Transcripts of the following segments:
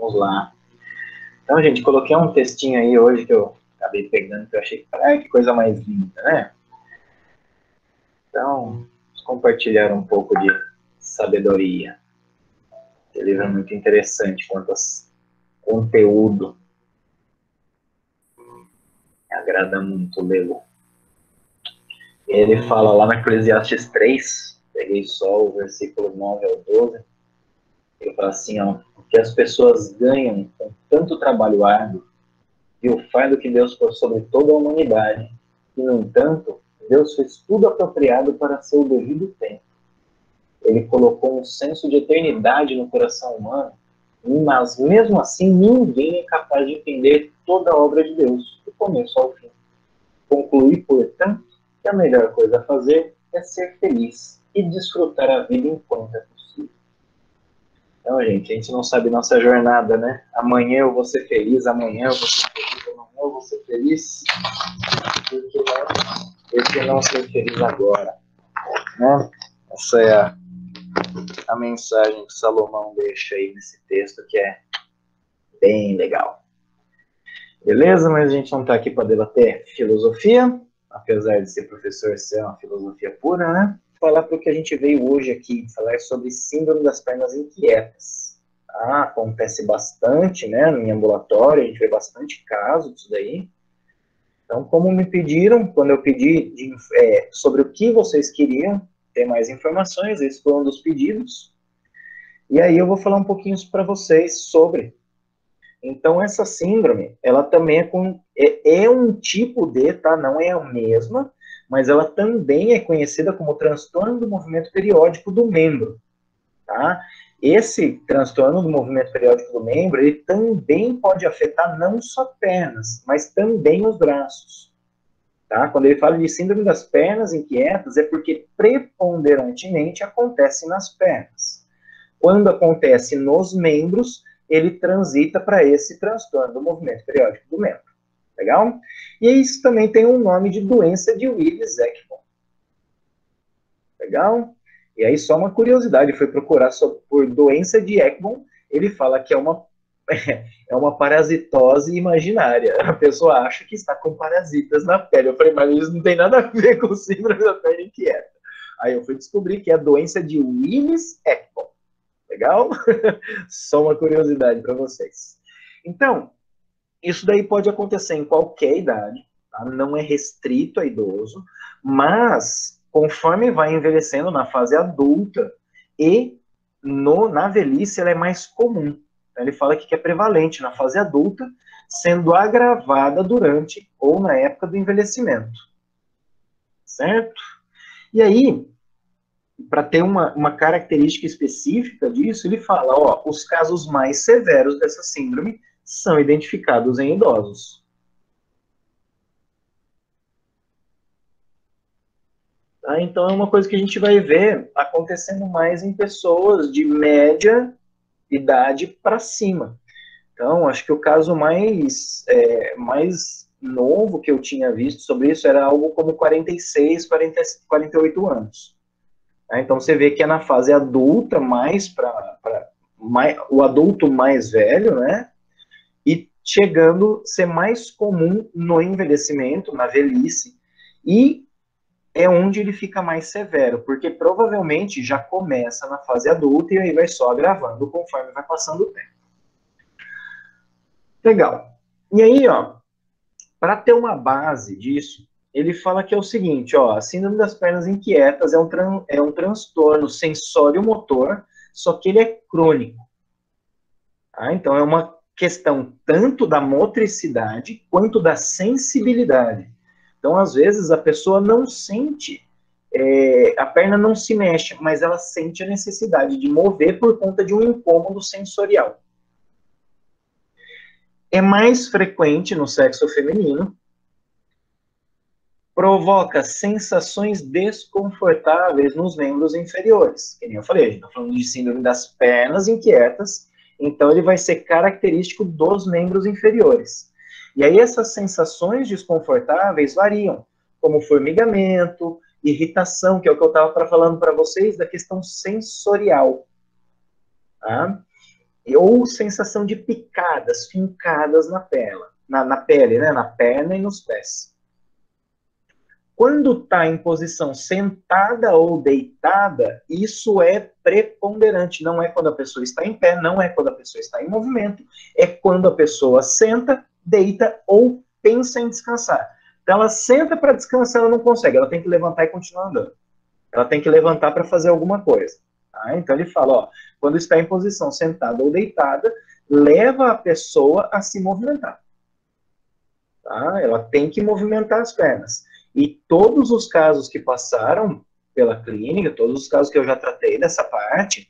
Vamos lá. Então, gente, coloquei um textinho aí hoje que eu acabei pegando, que eu achei que coisa mais linda, né? Então, vamos compartilhar um pouco de sabedoria. Esse livro é muito interessante quanto a conteúdo. Me agrada muito lê-lo. Ele fala lá na Eclesiastes 3, peguei só o versículo 9 ao 12, ele fala assim, ó, o que as pessoas ganham com tanto trabalho árduo e o fardo que Deus pôs sobre toda a humanidade, e, no entanto, Deus fez tudo apropriado para seu devido tempo. Ele colocou um senso de eternidade no coração humano, mas mesmo assim ninguém é capaz de entender toda a obra de Deus, do começo ao fim. Concluí, portanto, que a melhor coisa a fazer é ser feliz e desfrutar a vida enquanto é possível. Então, gente, a gente não sabe nossa jornada, né? Amanhã eu vou ser feliz, amanhã eu vou ser feliz, amanhã eu vou ser feliz. Por que não ser feliz agora? Né? Essa é a mensagem que Salomão deixa aí nesse texto, que é bem legal. Beleza? Mas a gente não está aqui para debater filosofia, apesar de ser professor, ser uma filosofia pura, né? Falar para o que a gente veio hoje aqui, falar sobre síndrome das pernas inquietas. Tá? Acontece bastante, né? No ambulatório, a gente vê bastante caso disso daí. Então, como me pediram, quando eu pedi sobre o que vocês queriam ter mais informações, esse foi um dos pedidos. E aí eu vou falar um pouquinho para vocês sobre. Então, essa síndrome, ela também é um tipo de, tá? Não é a mesma, mas ela também é conhecida como transtorno do movimento periódico do membro, tá? Esse transtorno do movimento periódico do membro, ele também pode afetar não só pernas, mas também os braços, tá? Quando ele fala de síndrome das pernas inquietas, é porque preponderantemente acontece nas pernas. Quando acontece nos membros, ele transita para esse transtorno do movimento periódico do membro. Legal? E isso também tem um nome de doença de Willis-Ekman. Legal? E aí, só uma curiosidade, foi procurar por doença de Ekman, ele fala que é uma parasitose imaginária. A pessoa acha que está com parasitas na pele. Eu falei, mas isso não tem nada a ver com síndrome da pele inquieta. Aí eu fui descobrir que é a doença de Willis-Ekman. Legal? Só uma curiosidade para vocês. Então, isso daí pode acontecer em qualquer idade, tá? Não é restrito a idoso, mas conforme vai envelhecendo na fase adulta e na velhice ela é mais comum. Ele fala que é prevalente na fase adulta, sendo agravada durante ou na época do envelhecimento. Certo? E aí, para ter uma característica específica disso, ele fala, ó, os casos mais severos dessa síndrome são identificados em idosos. Tá? Então é uma coisa que a gente vai ver acontecendo mais em pessoas de média idade para cima. Então, acho que o caso mais novo que eu tinha visto sobre isso era algo como 46, 48 anos. Então você vê que é na fase adulta, o adulto mais velho, né? E chegando a ser mais comum no envelhecimento, na velhice, e é onde ele fica mais severo, porque provavelmente já começa na fase adulta e aí vai só agravando conforme vai passando o tempo. Legal. E aí, ó, para ter uma base disso, ele fala que é o seguinte, ó, a síndrome das pernas inquietas é um transtorno sensório-motor, só que ele é crônico. Tá? Então, é uma questão tanto da motricidade quanto da sensibilidade. Então, às vezes, a pessoa não sente, a perna não se mexe, mas ela sente a necessidade de mover por conta de um incômodo sensorial. É mais frequente no sexo feminino, provoca sensações desconfortáveis nos membros inferiores. Que nem eu falei, a gente está falando de síndrome das pernas inquietas, então ele vai ser característico dos membros inferiores. E aí essas sensações desconfortáveis variam, como formigamento, irritação, que é o que eu estava falando para vocês, da questão sensorial. Tá? ou sensação de picadas, fincadas na pele, né? Na perna e nos pés. Quando está em posição sentada ou deitada, isso é preponderante. Não é quando a pessoa está em pé, não é quando a pessoa está em movimento, é quando a pessoa senta, deita ou pensa em descansar. Então ela senta para descansar, ela não consegue, ela tem que levantar e continuar andando. Ela tem que levantar para fazer alguma coisa. Tá? Então ele fala, ó, quando está em posição sentada ou deitada, leva a pessoa a se movimentar. Tá? Ela tem que movimentar as pernas. E todos os casos que passaram pela clínica, todos os casos que eu já tratei dessa parte,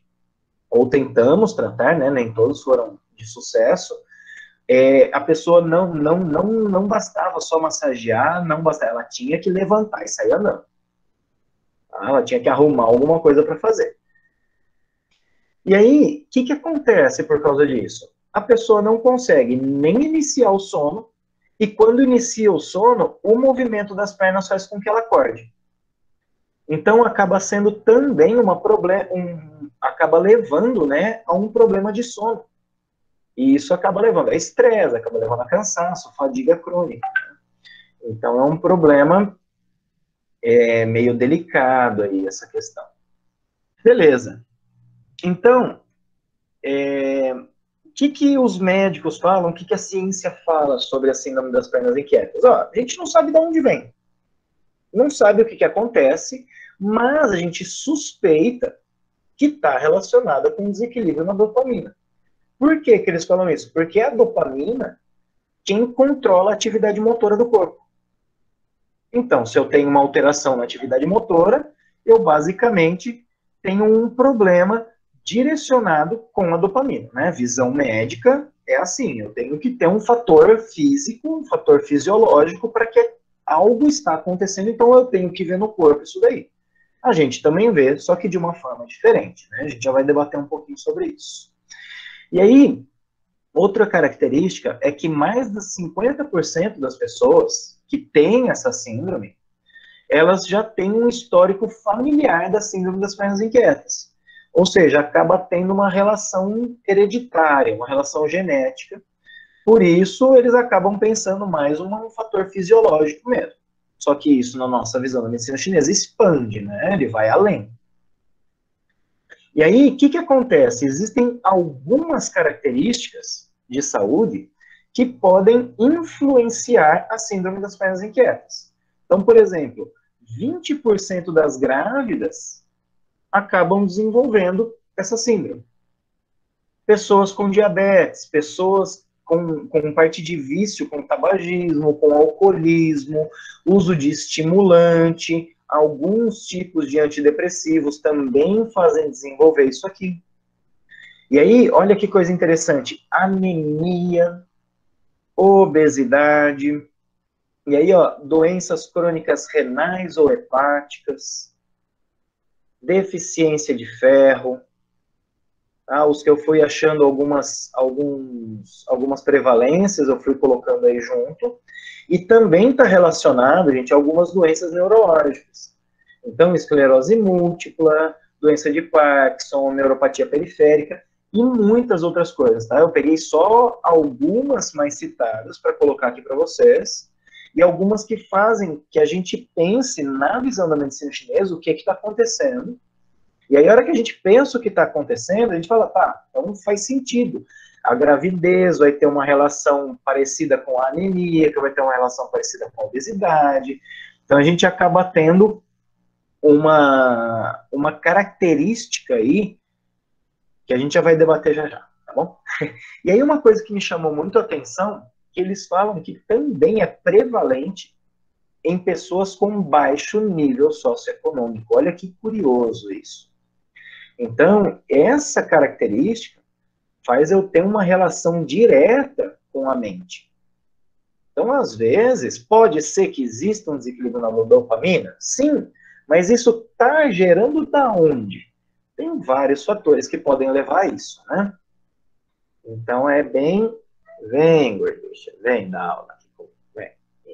ou tentamos tratar, né, nem todos foram de sucesso, a pessoa não bastava só massagear, não bastava, ela tinha que levantar e sair andando. Tá? Ela tinha que arrumar alguma coisa para fazer. E aí, o que acontece por causa disso? A pessoa não consegue nem iniciar o sono, e quando inicia o sono, o movimento das pernas faz com que ela acorde. Então, acaba sendo também acaba levando, né, a um problema de sono. E isso acaba levando a estresse, acaba levando a cansaço, fadiga crônica. Então, é um problema meio delicado aí, essa questão. Beleza. Então, o que os médicos falam, o que a ciência fala sobre a síndrome das pernas inquietas? Ó, a gente não sabe de onde vem, não sabe o que acontece, mas a gente suspeita que está relacionada com desequilíbrio na dopamina. Por que eles falam isso? Porque a dopamina quem controla a atividade motora do corpo. Então, se eu tenho uma alteração na atividade motora, eu basicamente tenho um problema direcionado com a dopamina, né? Visão médica é assim, eu tenho que ter um fator físico, um fator fisiológico para que algo está acontecendo, então eu tenho que ver no corpo isso daí. A gente também vê, só que de uma forma diferente, né? A gente já vai debater um pouquinho sobre isso. E aí, outra característica é que mais de 50% das pessoas que têm essa síndrome, elas já têm um histórico familiar da síndrome das pernas inquietas. Ou seja, acaba tendo uma relação hereditária, uma relação genética. Por isso, eles acabam pensando mais um fator fisiológico mesmo. Só que isso, na nossa visão da medicina chinesa, expande, né? Ele vai além. E aí, o que acontece? Existem algumas características de saúde que podem influenciar a síndrome das pernas inquietas. Então, por exemplo, 20% das grávidas acabam desenvolvendo essa síndrome. Pessoas com diabetes, pessoas com parte de vício, com tabagismo, com alcoolismo, uso de estimulante, alguns tipos de antidepressivos também fazem desenvolver isso aqui. E aí, olha que coisa interessante, anemia, obesidade, e aí, ó, doenças crônicas renais ou hepáticas, deficiência de ferro, tá? Os que eu fui achando algumas prevalências, eu fui colocando aí junto, e também está relacionado, gente, a algumas doenças neurológicas. Então, esclerose múltipla, doença de Parkinson, neuropatia periférica, e muitas outras coisas, tá? Eu peguei só algumas mais citadas para colocar aqui para vocês, e algumas que fazem que a gente pense na visão da medicina chinesa o que está acontecendo. E aí, a hora que a gente pensa o que está acontecendo, a gente fala, tá, então faz sentido. A gravidez vai ter uma relação parecida com a anemia, que vai ter uma relação parecida com a obesidade. Então, a gente acaba tendo uma característica aí que a gente já vai debater já, tá bom? E aí, uma coisa que me chamou muito a atenção, que eles falam que também é prevalente em pessoas com baixo nível socioeconômico. Olha que curioso isso. Então, essa característica faz eu ter uma relação direta com a mente. Então, às vezes, pode ser que exista um desequilíbrio na dopamina? Sim, mas isso está gerando da onde? Tem vários fatores que podem levar a isso, né? Então, é bem... Vem, gorducha, vem dar aula aqui. Vem,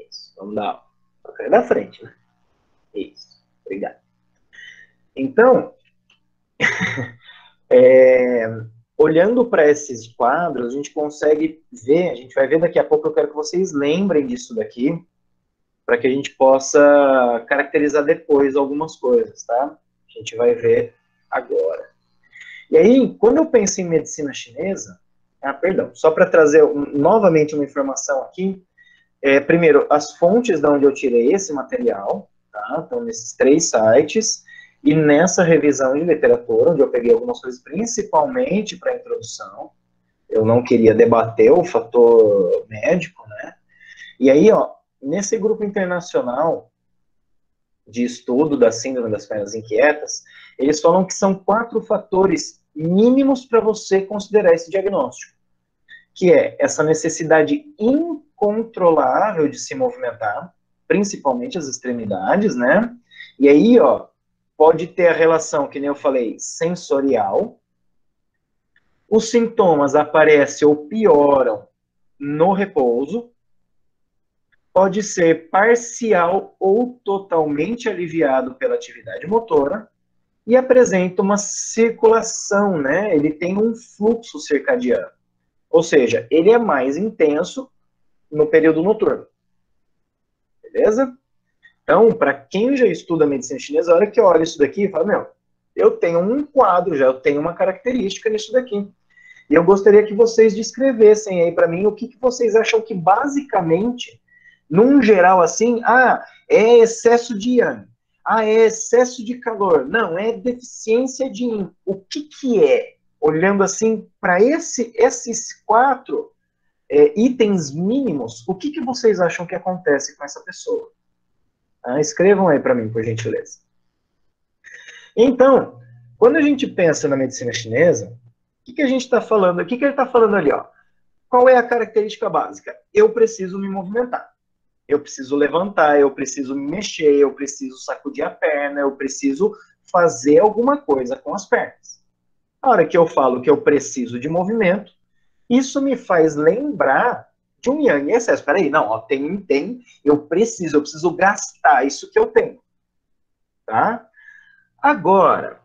isso, vamos dar aula. Só que é da frente, né? Isso, obrigado. Então, olhando para esses quadros, a gente consegue ver, a gente vai ver daqui a pouco, eu quero que vocês lembrem disso daqui, para que a gente possa caracterizar depois algumas coisas, tá? A gente vai ver agora. E aí, quando eu penso em medicina chinesa, perdão, só para trazer novamente uma informação aqui, primeiro, as fontes de onde eu tirei esse material, tá? Então, nesses 3 sites, e nessa revisão de literatura, onde eu peguei algumas coisas, principalmente para a introdução, eu não queria debater o fator médico, né? E aí, ó, nesse grupo internacional de estudo da síndrome das pernas inquietas, eles falam que são 4 fatores mínimos para você considerar esse diagnóstico, que é essa necessidade incontrolável de se movimentar, principalmente as extremidades, né? E aí, ó, pode ter a relação, que nem eu falei, sensorial. Os sintomas aparecem ou pioram no repouso. Pode ser parcial ou totalmente aliviado pela atividade motora. E apresenta uma circulação, né? Ele tem um fluxo circadiano. Ou seja, ele é mais intenso no período noturno. Beleza? Então, para quem já estuda medicina chinesa, a hora que olha isso daqui, fala, meu, eu tenho um quadro já, eu tenho uma característica nisso daqui. E eu gostaria que vocês descrevessem aí para mim o que vocês acham que basicamente, num geral assim, é excesso de yang, é excesso de calor, não, é deficiência de yin. O que é? Olhando assim para esses 4 itens mínimos, o que vocês acham que acontece com essa pessoa? Escrevam aí para mim, por gentileza. Então, quando a gente pensa na medicina chinesa, o que a gente está falando? O que ele está falando ali? Ó? Qual é a característica básica? Eu preciso me movimentar. Eu preciso levantar, eu preciso me mexer, eu preciso sacudir a perna, eu preciso fazer alguma coisa com as pernas. A hora que eu falo que eu preciso de movimento, isso me faz lembrar de um yang em excesso. Peraí, não, ó, eu preciso gastar isso que eu tenho. Tá? Agora,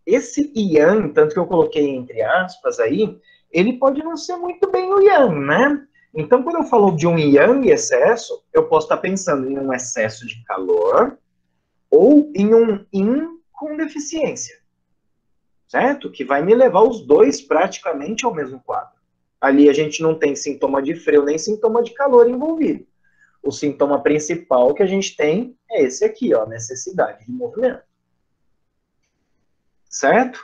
esse yang, tanto que eu coloquei entre aspas aí, ele pode não ser muito bem o yang, né? Então, quando eu falo de um yang em excesso, eu posso estar pensando em um excesso de calor ou em um yin com deficiência, certo? Que vai me levar os dois praticamente ao mesmo quadro. Ali a gente não tem sintoma de frio nem sintoma de calor envolvido. O sintoma principal que a gente tem é esse aqui, ó, necessidade de movimento. Certo?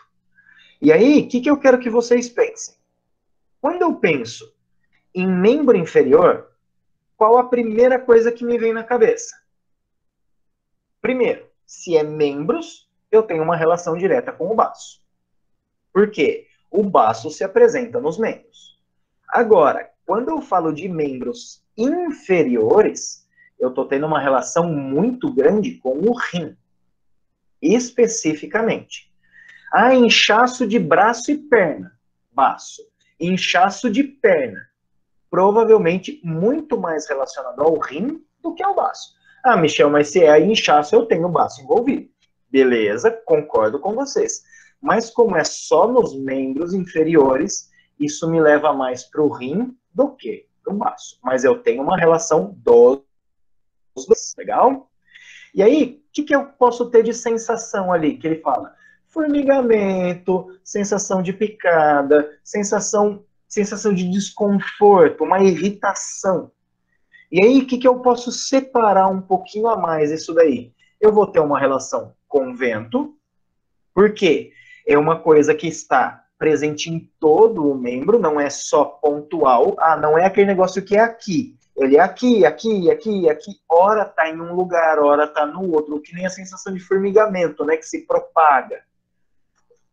E aí, o que eu quero que vocês pensem? Quando eu penso em membro inferior, qual a primeira coisa que me vem na cabeça? Primeiro, se é membros, eu tenho uma relação direta com o baço. Por quê? O baço se apresenta nos membros. Agora, quando eu falo de membros inferiores, eu estou tendo uma relação muito grande com o rim, especificamente. Inchaço de braço e perna, baço. Inchaço de perna, provavelmente muito mais relacionado ao rim do que ao baço. Michel, mas se é inchaço, eu tenho o baço envolvido. Beleza, concordo com vocês. Mas como é só nos membros inferiores, isso me leva mais para o rim do que para o baço. Mas eu tenho uma relação dos dois, legal? E aí, o que eu posso ter de sensação ali que ele fala? Formigamento, sensação de picada, sensação de desconforto, uma irritação. E aí, o que eu posso separar um pouquinho a mais isso daí? Eu vou ter uma relação com vento, porque é uma coisa que está presente em todo o membro, não é só pontual. Não é aquele negócio que é aqui. Ele é aqui, aqui, aqui, aqui. Ora está em um lugar, ora está no outro, que nem a sensação de formigamento, né, que se propaga.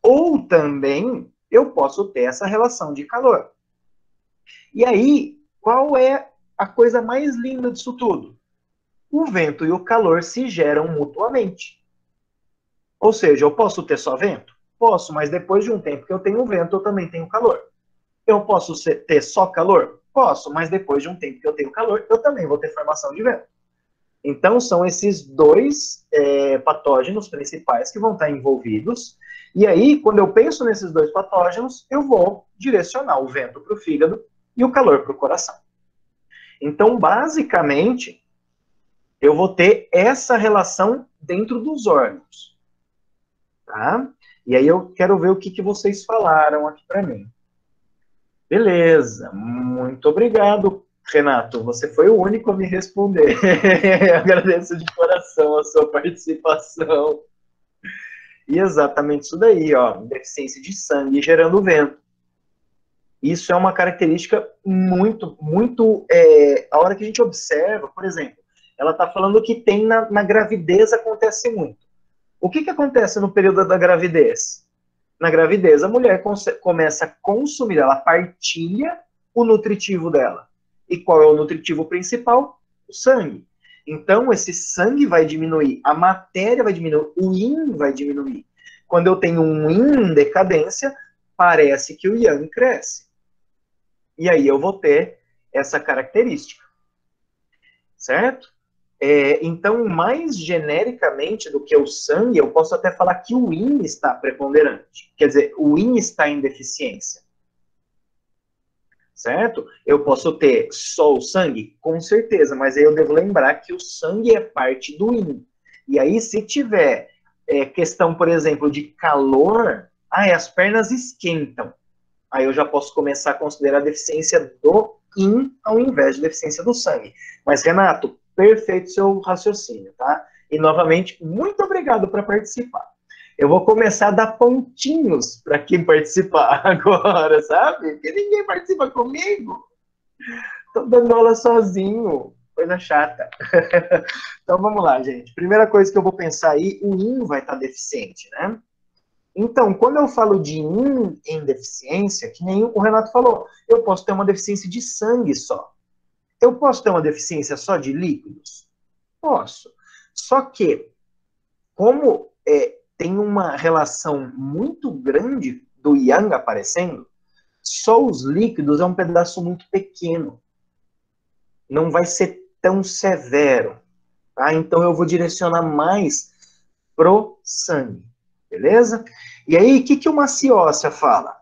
Ou também eu posso ter essa relação de calor. E aí, qual é a coisa mais linda disso tudo? O vento e o calor se geram mutuamente. Ou seja, eu posso ter só vento? Posso, mas depois de um tempo que eu tenho vento, eu também tenho calor. Eu posso ter só calor? Posso, mas depois de um tempo que eu tenho calor, eu também vou ter formação de vento. Então, são esses dois patógenos principais que vão estar envolvidos. E aí, quando eu penso nesses dois patógenos, eu vou direcionar o vento para o fígado e o calor para o coração. Então, basicamente, eu vou ter essa relação dentro dos órgãos. Tá? E aí eu quero ver o que vocês falaram aqui para mim. Beleza, muito obrigado, Renato. Você foi o único a me responder. Agradeço de coração a sua participação. E exatamente isso daí, ó, deficiência de sangue gerando vento. Isso é uma característica muito, a hora que a gente observa, por exemplo, ela está falando que tem na gravidez acontece muito. O que acontece no período da gravidez? Na gravidez, a mulher começa a consumir, ela partilha o nutritivo dela. E qual é o nutritivo principal? O sangue. Então, esse sangue vai diminuir, a matéria vai diminuir, o yin vai diminuir. Quando eu tenho um yin em decadência, parece que o yang cresce. E aí eu vou ter essa característica. Certo? Então, mais genericamente do que o sangue, eu posso até falar que o yin está preponderante. Quer dizer, o yin está em deficiência. Certo? Eu posso ter só o sangue? Com certeza, mas aí eu devo lembrar que o sangue é parte do yin. E aí, se tiver questão, por exemplo, de calor, as pernas esquentam. Aí eu já posso começar a considerar a deficiência do yin ao invés de deficiência do sangue. Mas, Renato, perfeito seu raciocínio, tá? E, novamente, muito obrigado por participar. Eu vou começar a dar pontinhos para quem participar agora, sabe? Porque ninguém participa comigo. Estou dando aula sozinho. Coisa chata. Então, vamos lá, gente. Primeira coisa que eu vou pensar aí, o yin vai estar deficiente, né? Então, quando eu falo de yin em deficiência, que nem o Renato falou, eu posso ter uma deficiência de sangue só. Eu posso ter uma deficiência só de líquidos? Posso. Só que, como tem uma relação muito grande do yang aparecendo, só os líquidos é um pedaço muito pequeno. Não vai ser tão severo. Tá? Então, eu vou direcionar mais pro sangue. Beleza? E aí, o que o Maciossia fala?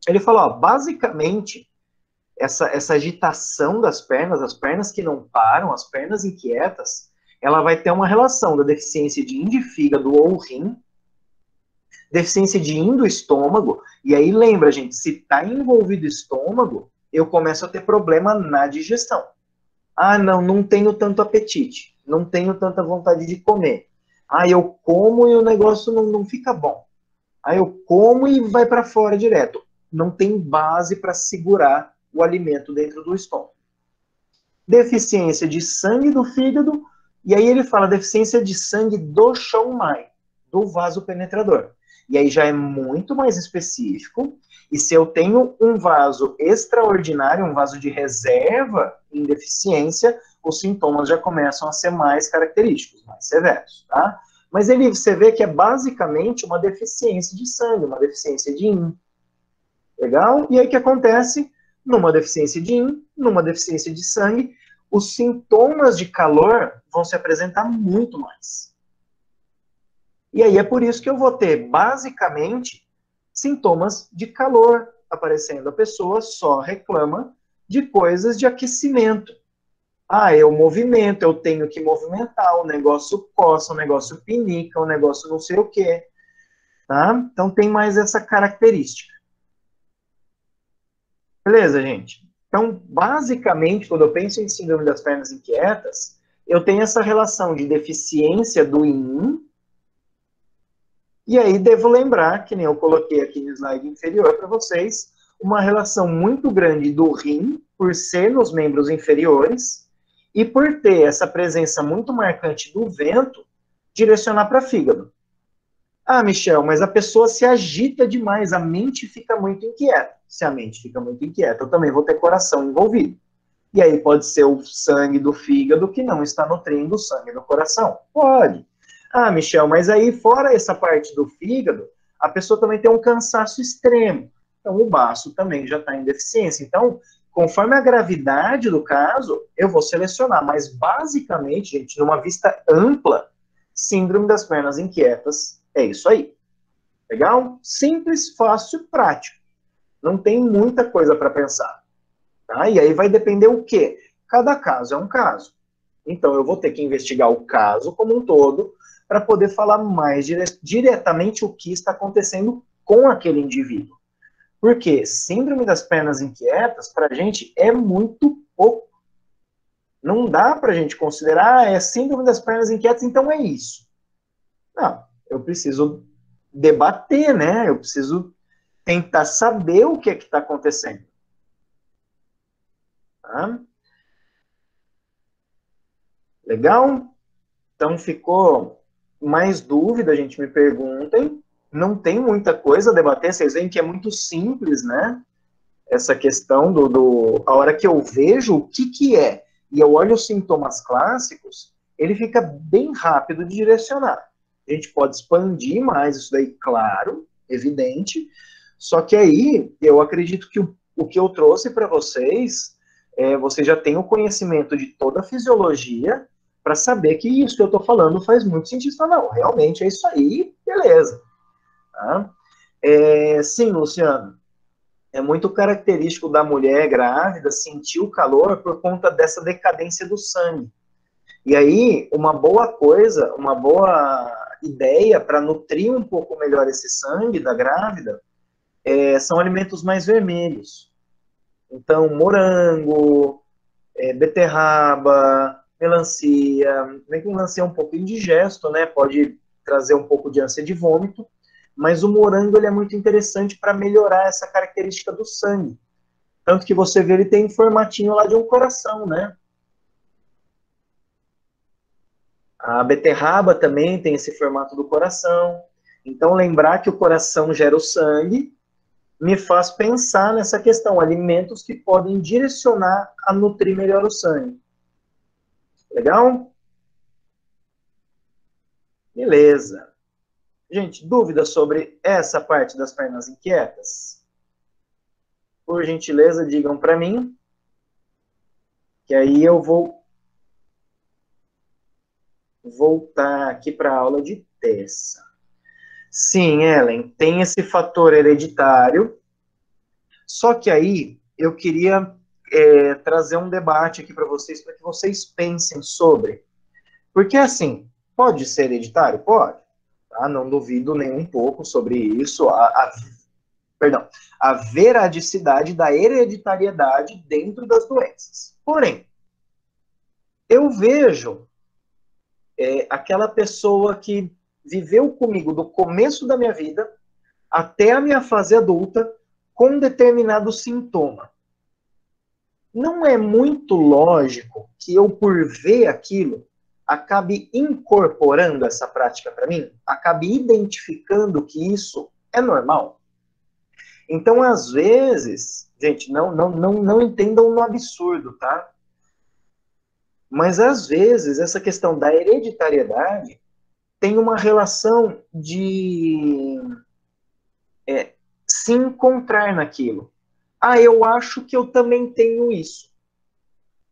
Ele fala, ó, basicamente, essa agitação das pernas, as pernas que não param, as pernas inquietas, ela vai ter uma relação da deficiência de yin de fígado ou rim, deficiência de yin do estômago, e aí lembra, gente, se está envolvido o estômago, eu começo a ter problema na digestão. Não tenho tanto apetite, não tenho tanta vontade de comer. Eu como e o negócio não fica bom. Eu como e vai para fora direto. Não tem base para segurar o alimento dentro do estômago. Deficiência de sangue do fígado, e aí ele fala deficiência de sangue do Shou-mai, do vaso penetrador. E aí já é muito mais específico, e se eu tenho um vaso extraordinário, um vaso de reserva em deficiência, os sintomas já começam a ser mais característicos, mais severos, tá? Mas você vê que é basicamente uma deficiência de sangue, uma deficiência de yin. Legal? E aí o que acontece? Numa deficiência de yin, numa deficiência de sangue, os sintomas de calor vão se apresentar muito mais. E aí é por isso que eu vou ter, basicamente, sintomas de calor aparecendo. A pessoa só reclama de coisas de aquecimento. Eu movimento, eu tenho que movimentar, o negócio coça, o negócio pinica, o negócio não sei o quê. Tá? Então tem mais essa característica. Beleza, gente? Então, basicamente, quando eu penso em síndrome das pernas inquietas, eu tenho essa relação de deficiência do yin, e aí devo lembrar, que nem eu coloquei aqui no slide inferior para vocês, uma relação muito grande do rim, por ser nos membros inferiores, e por ter essa presença muito marcante do vento, direcionar para fígado. Michel, mas a pessoa se agita demais, a mente fica muito inquieta. Se a mente fica muito inquieta, eu também vou ter coração envolvido. E aí pode ser o sangue do fígado que não está nutrindo o sangue do coração. Pode. Michel, mas aí fora essa parte do fígado, a pessoa também tem um cansaço extremo. Então o baço também já está em deficiência. Então, conforme a gravidade do caso, eu vou selecionar. Mas, basicamente, gente, numa vista ampla, síndrome das pernas inquietas é isso aí. Legal? Simples, fácil e prático. Não tem muita coisa para pensar. Tá? E aí vai depender o quê? Cada caso é um caso. Então, eu vou ter que investigar o caso como um todo para poder falar mais diretamente o que está acontecendo com aquele indivíduo. Porque síndrome das pernas inquietas, para a gente, é muito pouco. Não dá para a gente considerar, é síndrome das pernas inquietas, então é isso. Não, eu preciso debater, né? Eu preciso tentar saber o que é que está acontecendo. Tá? Legal? Então ficou mais dúvida, gente, me perguntem. Não tem muita coisa a debater, vocês veem que é muito simples, né? Essa questão a hora que eu vejo o que é e eu olho os sintomas clássicos, ele fica bem rápido de direcionar. A gente pode expandir mais isso daí, claro, evidente, só que aí eu acredito que o que eu trouxe para vocês, você já tem o conhecimento de toda a fisiologia para saber que isso que eu estou falando faz muito sentido. Não, realmente é isso aí, beleza. Tá? Sim, Luciano, é muito característico da mulher grávida sentir o calor por conta dessa decadência do sangue. E aí, uma boa coisa, uma boa ideia para nutrir um pouco melhor esse sangue da grávida são alimentos mais vermelhos. Então, morango, beterraba, melancia. Bem que melancia é um pouco indigesto, né? Pode trazer um pouco de ânsia de vômito. Mas o morango ele é muito interessante para melhorar essa característica do sangue. Tanto que você vê, ele tem um formatinho lá de um coração, né? A beterraba também tem esse formato do coração. Então, lembrar que o coração gera o sangue me faz pensar nessa questão, alimentos que podem direcionar a nutrir melhor o sangue. Legal? Beleza. Gente, dúvidas sobre essa parte das pernas inquietas? Por gentileza, digam para mim, que aí eu vou voltar aqui para a aula de terça. Sim, Ellen, tem esse fator hereditário, só que aí eu queria trazer um debate aqui para que vocês pensem sobre. Porque, assim, pode ser hereditário? Pode. Tá? Não duvido nem um pouco sobre isso, perdão, a veradicidade da hereditariedade dentro das doenças. Porém, eu vejo aquela pessoa que viveu comigo do começo da minha vida até a minha fase adulta com determinado sintoma. Não é muito lógico que eu, por ver aquilo, acabe incorporando essa prática para mim? Acabe identificando que isso é normal? Então, às vezes, gente, não entendam no absurdo, tá? Mas, às vezes, essa questão da hereditariedade tem uma relação de se encontrar naquilo. Ah, eu acho que eu também tenho isso.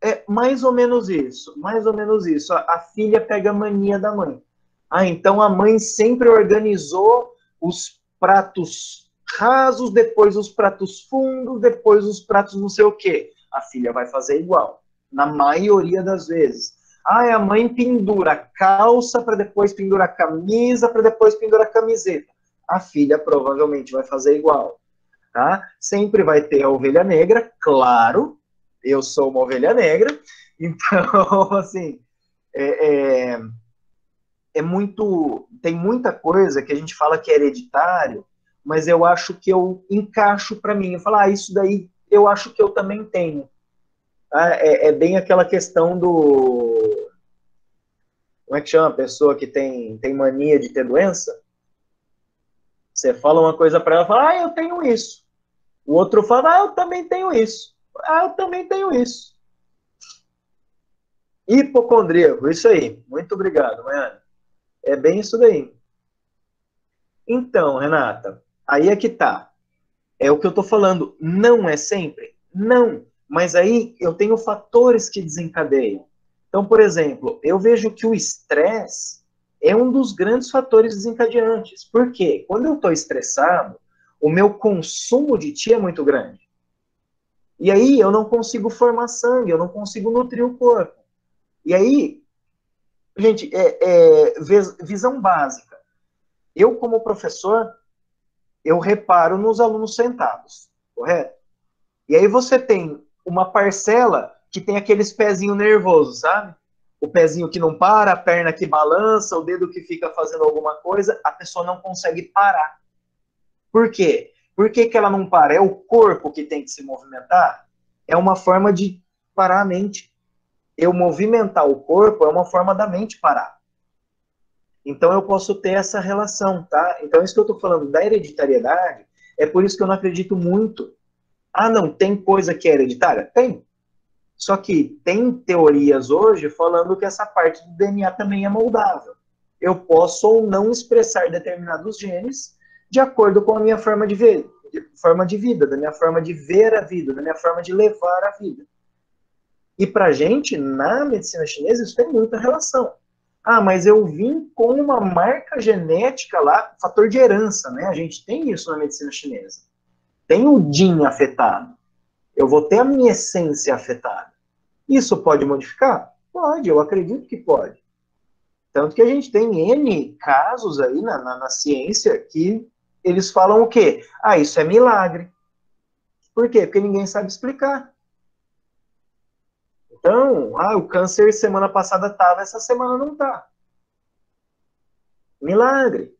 É mais ou menos isso, mais ou menos isso. A filha pega a mania da mãe. Ah, então a mãe sempre organizou os pratos rasos, depois os pratos fundos, depois os pratos não sei o quê. A filha vai fazer igual, na maioria das vezes. Ah, a mãe pendura a calça para depois pendurar a camisa, para depois pendurar a camiseta. A filha provavelmente vai fazer igual. Tá? Sempre vai ter a ovelha negra, claro, eu sou uma ovelha negra, então, assim, é, tem muita coisa que a gente fala que é hereditário, mas eu acho que eu encaixo para mim, eu falo, isso daí eu acho que eu também tenho. Tá? É bem aquela questão do, como é que chama a pessoa que tem mania de ter doença? Você fala uma coisa para ela, fala, eu tenho isso. O outro fala, eu também tenho isso. Eu também tenho isso. Hipocondríaco, isso aí. Muito obrigado, Maiane. É bem isso daí. Então, Renata, aí é que tá. É o que eu tô falando. Não é sempre? Não. Mas aí eu tenho fatores que desencadeiam. Então, por exemplo, eu vejo que o estresse é um dos grandes fatores desencadeantes. Por quê? Quando eu estou estressado, o meu consumo de ti é muito grande. E aí eu não consigo formar sangue, eu não consigo nutrir o corpo. E aí, gente, visão básica. Eu, como professor, eu reparo nos alunos sentados, correto? E aí você tem uma parcela que tem aqueles pezinhos nervosos, sabe? O pezinho que não para, a perna que balança, o dedo que fica fazendo alguma coisa, a pessoa não consegue parar. Por quê? Por que, que ela não para? É o corpo que tem que se movimentar? É uma forma de parar a mente. Eu movimentar o corpo é uma forma da mente parar. Então eu posso ter essa relação, tá? Então isso que eu estou falando da hereditariedade, é por isso que eu não acredito muito. Ah, não, tem coisa que é hereditária? Tem. Só que tem teorias hoje falando que essa parte do DNA também é moldável. Eu posso ou não expressar determinados genes de acordo com a minha forma de vida, da minha forma de ver a vida, da minha forma de levar a vida. E pra gente, na medicina chinesa, isso tem muita relação. Ah, mas eu vim com uma marca genética lá, fator de herança, né? A gente tem isso na medicina chinesa. Tem o DIN afetado. Eu vou ter a minha essência afetada. Isso pode modificar? Pode, eu acredito que pode. Tanto que a gente tem N casos aí na ciência que eles falam o quê? Ah, isso é milagre. Por quê? Porque ninguém sabe explicar. Então, o câncer semana passada estava, essa semana não está. Milagre.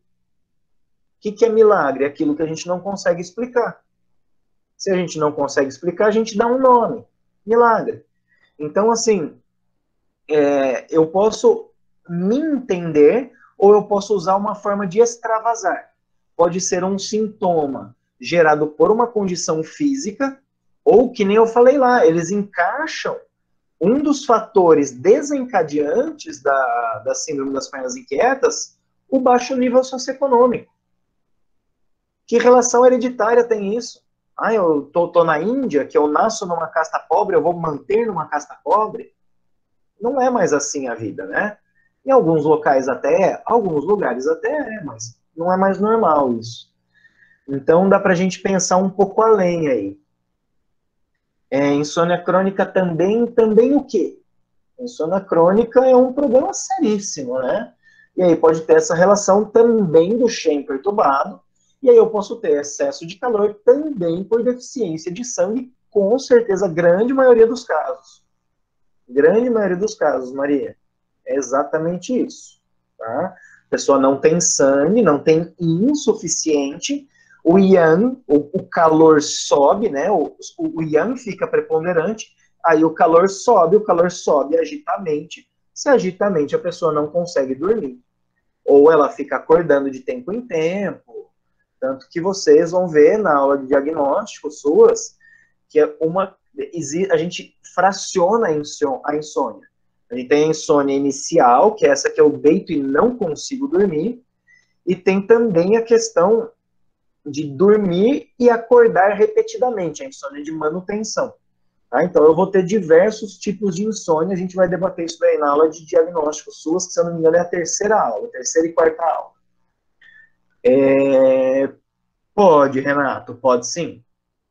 O que é milagre? É aquilo que a gente não consegue explicar. Se a gente não consegue explicar, a gente dá um nome. Milagre. Então, assim, eu posso me entender ou eu posso usar uma forma de extravasar. Pode ser um sintoma gerado por uma condição física ou, que nem eu falei lá, eles encaixam um dos fatores desencadeantes da síndrome das pernas inquietas, o baixo nível socioeconômico. Que relação hereditária tem isso? Ah, eu tô na Índia, que eu nasço numa casta pobre, eu vou manter numa casta pobre? Não é mais assim a vida, né? Em alguns locais até é, alguns lugares até é, mas não é mais normal isso. Então dá pra gente pensar um pouco além aí. Insônia crônica também o quê? Insônia crônica é um problema seríssimo, né? E aí pode ter essa relação também do Shen perturbado, e aí eu posso ter excesso de calor também por deficiência de sangue, com certeza, grande maioria dos casos. Grande maioria dos casos, Maria. É exatamente isso. Tá? A pessoa não tem sangue, não tem insuficiente, o yang, o calor sobe, né? O yang fica preponderante, aí o calor sobe, agita a mente. Se agita a mente, a pessoa não consegue dormir. Ou ela fica acordando de tempo em tempo. Tanto que vocês vão ver na aula de diagnóstico suas que a gente fraciona a insônia. A gente tem a insônia inicial, que é essa que eu deito e não consigo dormir, e tem também a questão de dormir e acordar repetidamente, a insônia de manutenção. Tá? Então, eu vou ter diversos tipos de insônia, a gente vai debater isso daí na aula de diagnóstico suas, que se eu não me engano é a terceira aula, terceira e quarta aula. Pode, Renato, pode sim.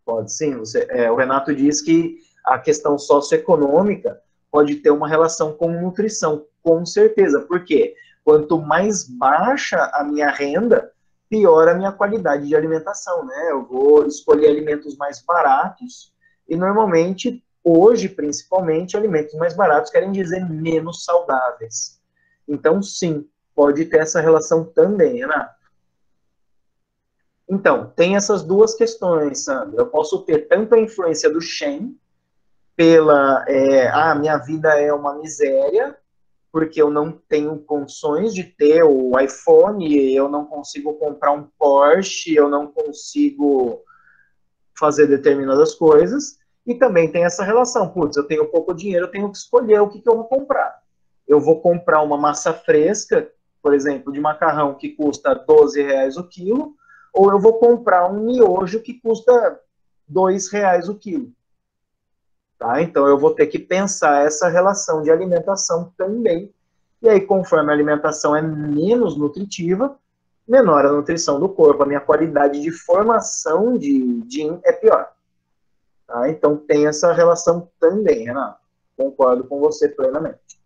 Pode sim. O Renato diz que a questão socioeconômica pode ter uma relação com nutrição, com certeza. Por quê? Quanto mais baixa a minha renda, pior a minha qualidade de alimentação, né? Eu vou escolher alimentos mais baratos e normalmente, hoje principalmente, alimentos mais baratos querem dizer menos saudáveis. Então, sim, pode ter essa relação também, Renato. Então, tem essas duas questões, Sandra. Eu posso ter tanto a influência do Shen, minha vida é uma miséria, porque eu não tenho condições de ter o iPhone, eu não consigo comprar um Porsche, eu não consigo fazer determinadas coisas, e também tem essa relação, putz, eu tenho pouco dinheiro, eu tenho que escolher o que eu vou comprar. Eu vou comprar uma massa fresca, por exemplo, de macarrão que custa R$ 12 o quilo, ou eu vou comprar um miojo que custa R$ 2 o quilo. Tá? Então, eu vou ter que pensar essa relação de alimentação também. E aí, conforme a alimentação é menos nutritiva, menor a nutrição do corpo, a minha qualidade de formação de DIN é pior. Tá? Então, tem essa relação também, Renato. Concordo com você plenamente.